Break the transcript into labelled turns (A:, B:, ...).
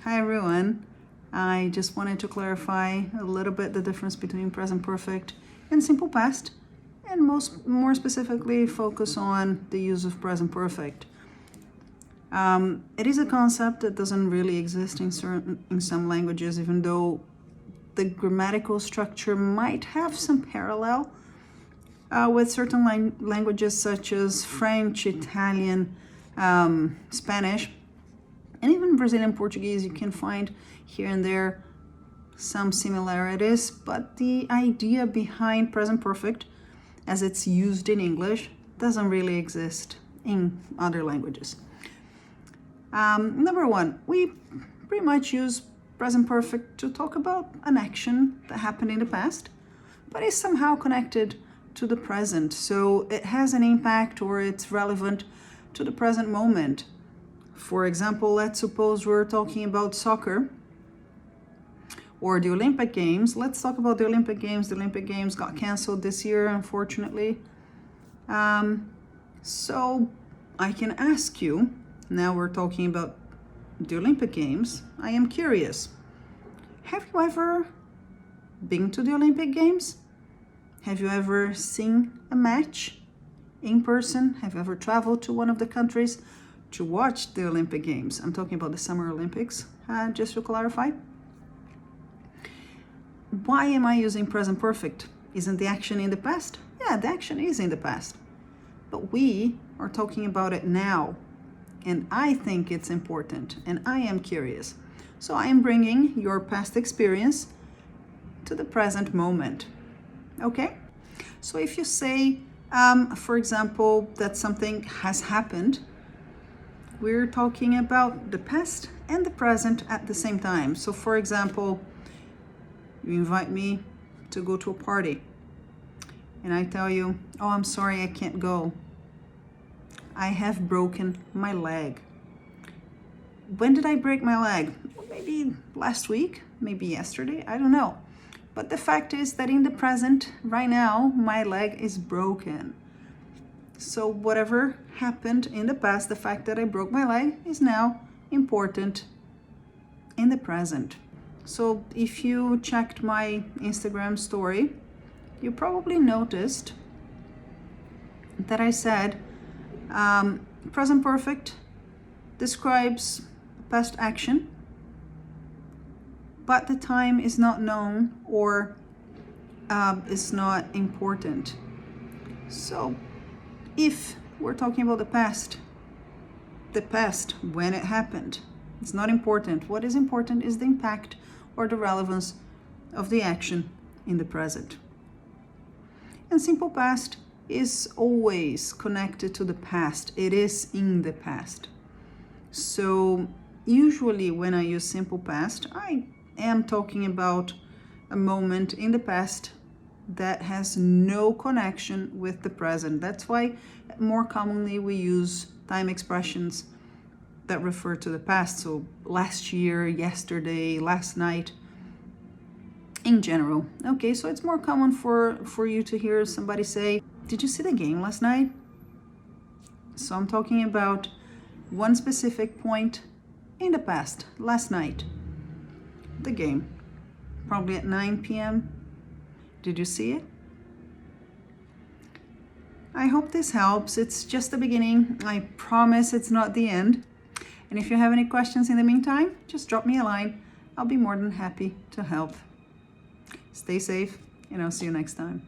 A: Hi everyone. I just wanted to clarify a little bit the difference between present perfect and simple past, and more specifically focus on the use of present perfect. It is a concept that doesn't really exist in some languages, even though the grammatical structure might have some parallel with certain languages such as French, Italian, Spanish, and even Brazilian Portuguese. You can find here and there some similarities, but the idea behind present perfect as it's used in English doesn't really exist in other languages. Number one, we pretty much use present perfect to talk about an action that happened in the past, but is somehow connected to the present. So it has an impact or it's relevant to the present moment. For example, let's suppose we're talking about soccer or the Olympic Games. Let's talk about the Olympic Games. The Olympic Games got canceled this year, unfortunately. So I can ask you, now we're talking about the Olympic Games, I am curious. Have you ever been to the Olympic Games? Have you ever seen a match in person? Have you ever traveled to one of the countries to watch the Olympic Games? I'm talking about the Summer Olympics, just to clarify. Why am I using present perfect? Isn't the action in the past? Yeah, the action is in the past. But we are talking about it now. And I think it's important, and I am curious. So I am bringing your past experience to the present moment. Okay? So if you say, for example, that something has happened, we're talking about the past and the present at the same time. So for example, you invite me to go to a party and I tell you, oh, I'm sorry, I can't go. I have broken my leg. When did I break my leg? Maybe last week, maybe yesterday, I don't know. But the fact is that in the present, right now, my leg is broken. So whatever happened in the past, the fact that I broke my leg is now important in the present. So if you checked my Instagram story, you probably noticed that I said present perfect describes past action, but the time is not known or is not important. So if we're talking about the past, when it happened, it's not important. What is important is the impact or the relevance of the action in the present. And simple past is always connected to the past. It is in the past. So usually when I use simple past, I am talking about a moment in the past that has no connection with the present. That's why more commonly we use time expressions that refer to the past. So last year, yesterday, last night, in general. Okay, so it's more common for you to hear somebody say, did you see the game last night? So I'm talking about one specific point in the past, last night, the game, probably at 9 p.m. Did you see it? I hope this helps. It's just the beginning. I promise it's not the end. And if you have any questions in the meantime, just drop me a line. I'll be more than happy to help. Stay safe, and I'll see you next time.